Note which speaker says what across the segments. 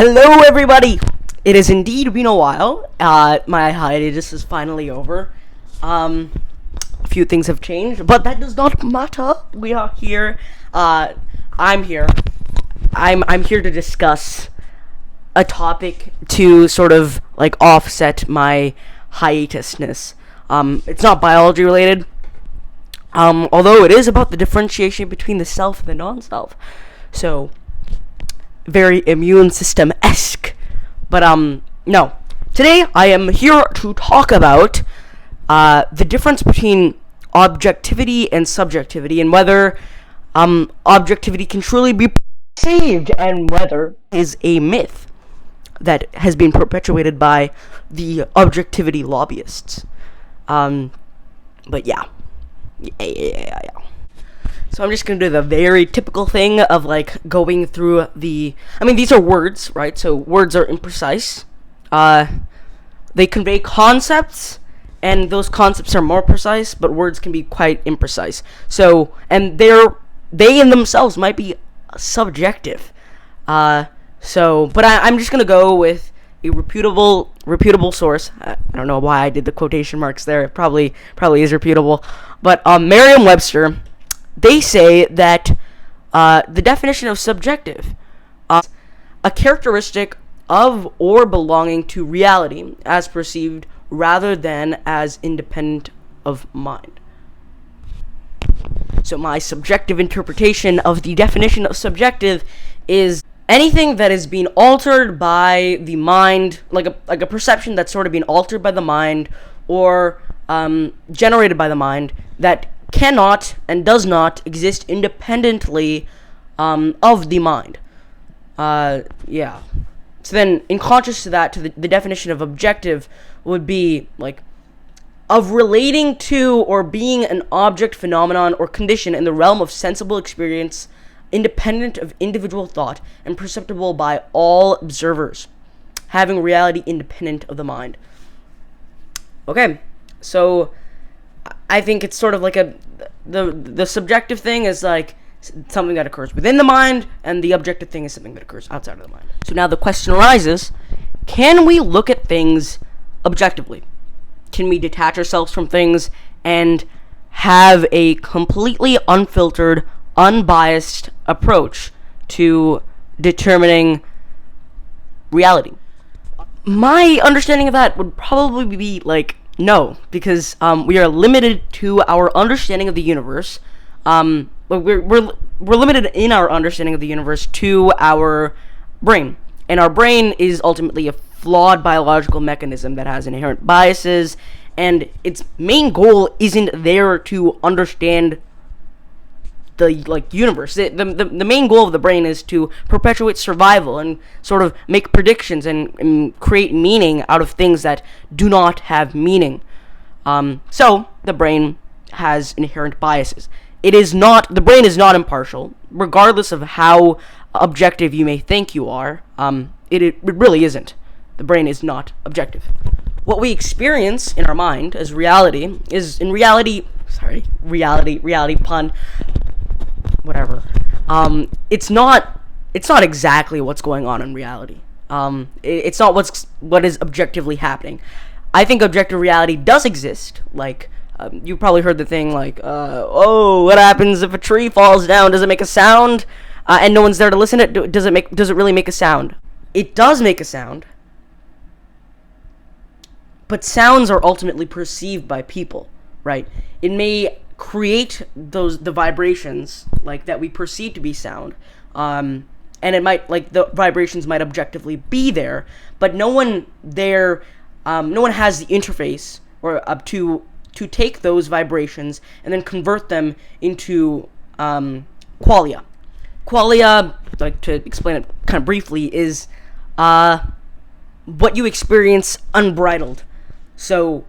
Speaker 1: Hello, everybody! It has indeed been a while. My hiatus is finally over. A few things have changed, but that does not matter. We are here. I'm here. I'm here to discuss a topic to sort of like offset my hiatusness. It's not biology related. Although it is about the differentiation between the self and the non-self. So, very immune system-esque. But, no. Today, I am here to talk about the difference between objectivity and subjectivity, and whether objectivity can truly be perceived, and whether it is a myth that has been perpetuated by the objectivity lobbyists. But yeah. Yeah. So I'm just going to do the very typical thing of, like, going through these are words, right? So words are imprecise. They convey concepts, and those concepts are more precise, but words can be quite imprecise. So, and they in themselves might be subjective. But I'm just going to go with a reputable source. I don't know why I did the quotation marks there. It probably is reputable. But Merriam-Webster, they say that the definition of subjective, a characteristic of or belonging to reality as perceived rather than as independent of mind. So my subjective interpretation of the definition of subjective is anything that is being altered by the mind, like a perception that's sort of being altered by the mind, or generated by the mind, that cannot and does not exist independently of the mind. Yeah. So then, in contrast to that, the definition of objective would be, like, of relating to or being an object, phenomenon, or condition in the realm of sensible experience, independent of individual thought, and perceptible by all observers, having reality independent of the mind. Okay, so I think it's sort of like the subjective thing is like something that occurs within the mind, and the objective thing is something that occurs outside of the mind. So now the question arises, can we look at things objectively? Can we detach ourselves from things and have a completely unfiltered, unbiased approach to determining reality? My understanding of that would probably be like no, because we are limited to our understanding of the universe. We're limited in our understanding of the universe to our brain, and our brain is ultimately a flawed biological mechanism that has inherent biases, and its main goal isn't there to understand the universe. The main goal of the brain is to perpetuate survival and sort of make predictions and create meaning out of things that do not have meaning. So the brain has inherent biases. The brain is not impartial, regardless of how objective you may think you are. It really isn't. The brain is not objective. What we experience in our mind as reality is reality pun, whatever. It's not exactly what's going on in reality. It's not what is objectively happening. I think objective reality does exist. Like, you probably heard the thing like, what happens if a tree falls down? Does it make a sound? And no one's there to listen to it. Does it really make a sound? It does make a sound. But sounds are ultimately perceived by people, right? It may create the vibrations like that we perceive to be sound, and it might, like, the vibrations might objectively be there, but no one has the interface or to take those vibrations and then convert them into qualia. Qualia, like, to explain it kind of briefly, is what you experience unbridled. So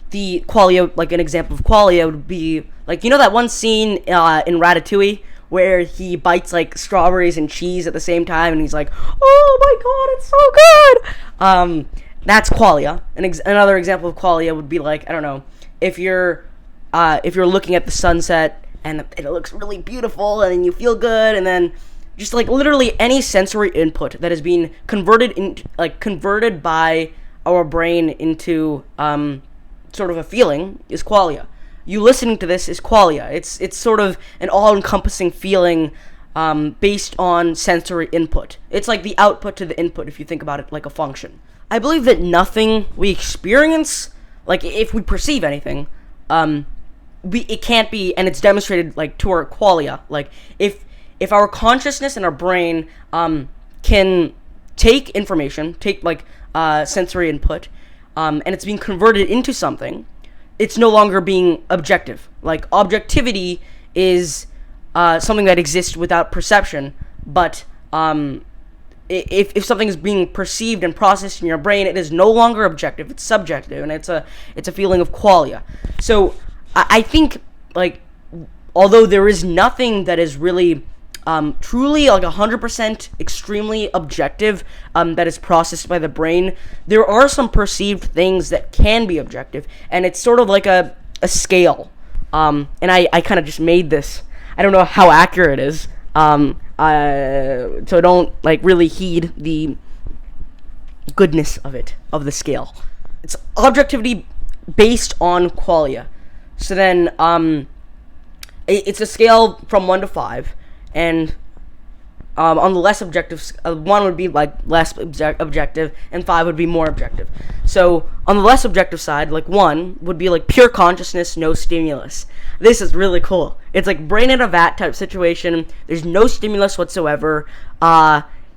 Speaker 1: the qualia, like an example of qualia would be, like, you know that one scene in Ratatouille where he bites, like, strawberries and cheese at the same time, and he's like, oh my god, it's so good! That's qualia. Another example of qualia would be, like, I don't know, if you're looking at the sunset and it looks really beautiful and you feel good, and then just like literally any sensory input that is being converted by our brain into sort of a feeling is qualia. You listening to this is qualia. It's sort of an all-encompassing feeling based on sensory input. It's like the output to the input if you think about it like a function. I believe that nothing we experience, like if we perceive anything, it can't be, and it's demonstrated like to our qualia. Like if our consciousness and our brain can take information, take like sensory input, and it's being converted into something, it's no longer being objective. Like objectivity is something that exists without perception, but if something is being perceived and processed in your brain, it is no longer objective, it's subjective, and it's a feeling of qualia. So I think, like, although there is nothing that is really truly like 100% extremely objective that is processed by the brain, there are some perceived things that can be objective, and it's sort of like a scale. And I kind of just made this. I don't know how accurate it is, so don't like really heed the goodness of the scale. It's objectivity based on qualia. So then it's a scale from 1 to 5, and on the less objective, 1 would be like less objective, and 5 would be more objective. So on the less objective side, like 1 would be like pure consciousness, no stimulus. This is really cool. It's like brain in a vat type situation. There's no stimulus whatsoever.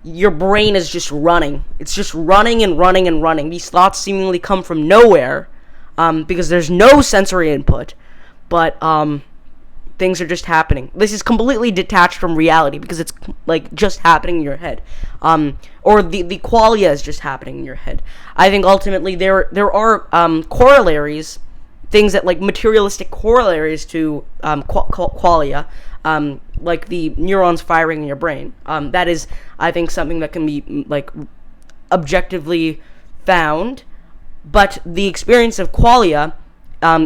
Speaker 1: Your brain is just running. It's just running and running and running. These thoughts seemingly come from nowhere because there's no sensory input, but things are just happening. This is completely detached from reality because it's like just happening in your head, or the qualia is just happening in your head. I think ultimately there are corollaries, things that like materialistic corollaries to qualia, like the neurons firing in your brain. That is, I think, something that can be like objectively found, but the experience of qualia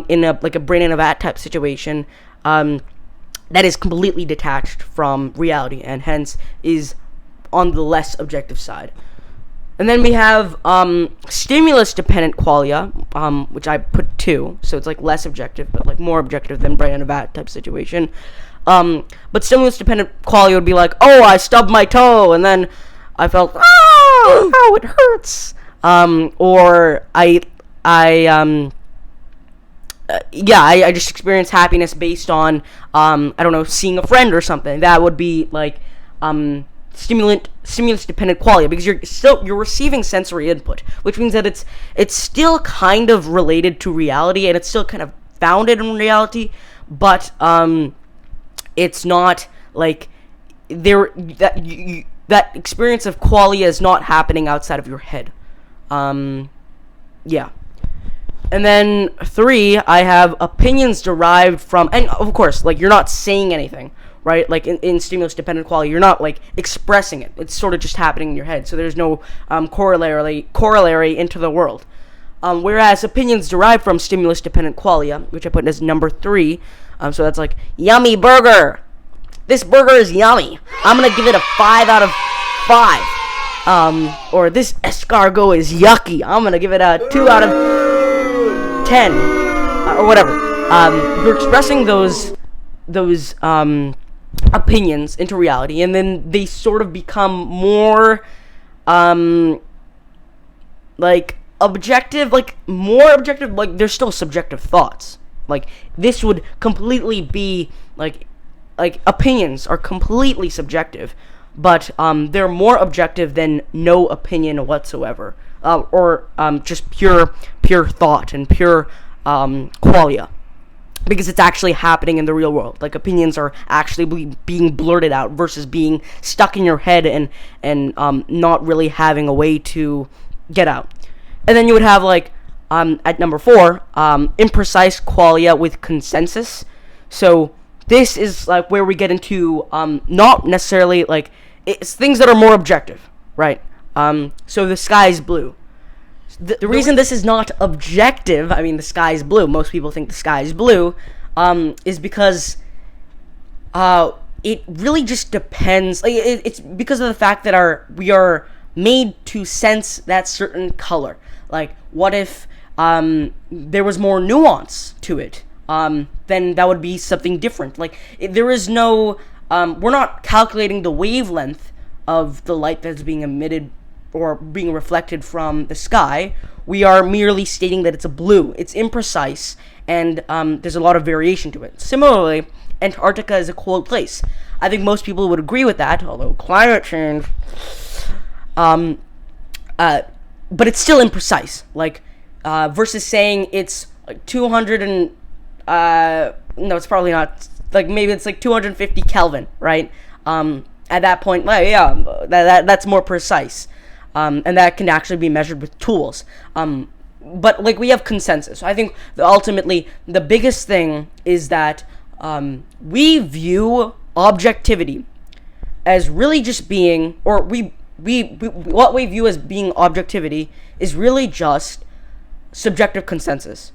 Speaker 1: in a brain in a vat type situation, that is completely detached from reality and hence is on the less objective side. And then we have stimulus-dependent qualia, which I put 2, so it's like less objective, but like more objective than brain in a vat type situation. But stimulus-dependent qualia would be like, oh, I stubbed my toe, and then I felt, oh, it hurts. Or I just experience happiness based on, I don't know, seeing a friend or something. That would be like stimulus-dependent qualia, because you're receiving sensory input, which means that it's still kind of related to reality, and it's still kind of founded in reality, but it's not like that experience of qualia is not happening outside of your head. Yeah. And then 3, I have opinions derived from, and of course, like, you're not saying anything, right? Like, in stimulus-dependent qualia, you're not, like, expressing it. It's sort of just happening in your head, so there's no corollary into the world. Whereas opinions derived from stimulus-dependent qualia, which I put as number 3, so that's like, yummy burger! This burger is yummy! I'm gonna give it a 5 out of 5. Or this escargot is yucky! I'm gonna give it a 2 out of 10, or whatever. You're expressing those opinions into reality, and then they sort of become more like objective, like more objective. Like, they're still subjective thoughts. Like, this would completely be like opinions are completely subjective, but they're more objective than no opinion whatsoever. Or just pure thought and pure qualia, because it's actually happening in the real world. Like, opinions are actually being blurted out versus being stuck in your head and not really having a way to get out. And then you would have, like, at number 4, imprecise qualia with consensus. So this is like where we get into not necessarily like, it's things that are more objective, right? So the sky is blue. The reason this is not objective, I mean, the sky is blue, most people think the sky is blue, is because it really just depends. Like, it's because of the fact that we are made to sense that certain color. Like, what if there was more nuance to it? Then that would be something different. Like, there is no, we're not calculating the wavelength of the light that's being emitted or being reflected from the sky. We are merely stating that it's a blue. It's imprecise, and there's a lot of variation to it. Similarly, Antarctica is a cold place. I think most people would agree with that, although climate change, but it's still imprecise. Like, versus saying it's like 200 and, no, it's probably not, like, maybe it's like 250 Kelvin, right? At that point, like, yeah, that's more precise. And that can actually be measured with tools. But, like, we have consensus. I think ultimately the biggest thing is that we view objectivity as really just being, or what we view as being objectivity is really just subjective consensus.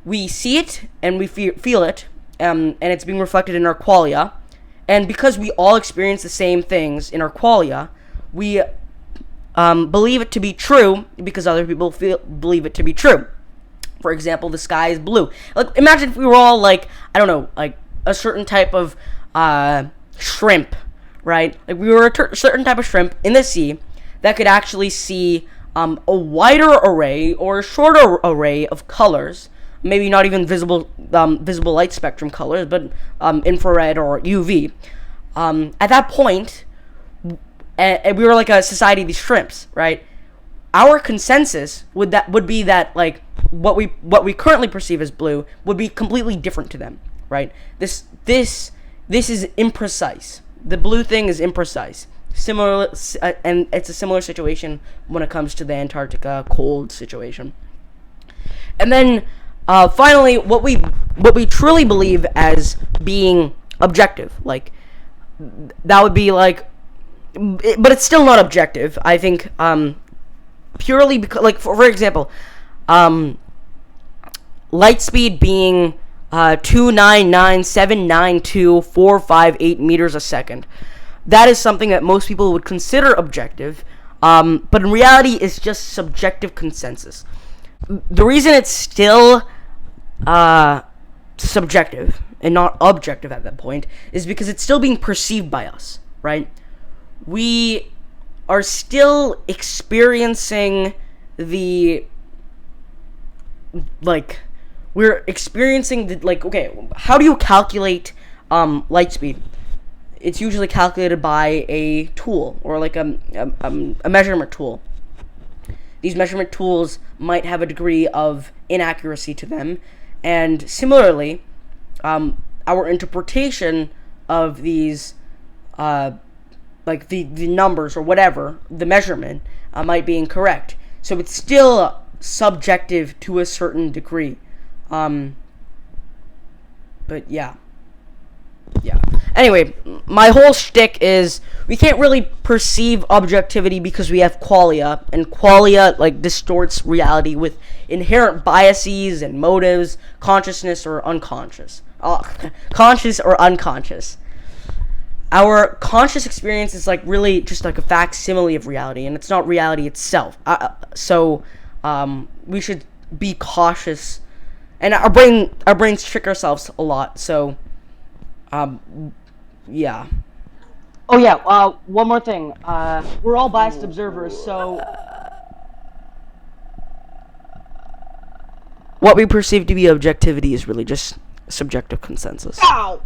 Speaker 1: We see it and we feel it, and it's being reflected in our qualia. And because we all experience the same things in our qualia, we believe it to be true because other people believe it to be true. For example, the sky is blue. Like, imagine if we were all like, I don't know, like a certain type of shrimp, right? Like, we were a certain type of shrimp in the sea that could actually see a wider array or a shorter array of colors. Maybe not even visible light spectrum colors, but infrared or UV. At that point, and we were like a society of these shrimps, right? Our consensus would be that, like, what we currently perceive as blue would be completely different to them, right? This is imprecise. The blue thing is imprecise. Similar, and it's a similar situation when it comes to the Antarctica cold situation. And then finally, what we truly believe as being objective, like, that would be like, but it's still not objective. I think purely because, like, for example, light speed being 299,792,458 meters a second. That is something that most people would consider objective, but in reality, it's just subjective consensus. The reason it's still subjective and not objective at that point is because it's still being perceived by us, right? We are still experiencing we're experiencing okay, how do you calculate light speed? It's usually calculated by a tool, or like a measurement tool. These measurement tools might have a degree of inaccuracy to them, and similarly, our interpretation of these, like the numbers or whatever, the measurement, might be incorrect. So it's still subjective to a certain degree. But yeah. Anyway, my whole shtick is we can't really perceive objectivity because we have qualia, and qualia, like, distorts reality with inherent biases and motives, consciousness or unconscious. Conscious or unconscious. Our conscious experience is, like, really just like a facsimile of reality, and it's not reality itself. So we should be cautious, and our brains trick ourselves a lot. So yeah. Oh yeah. One more thing. We're all biased observers, so what we perceive to be objectivity is really just subjective consensus. Ow!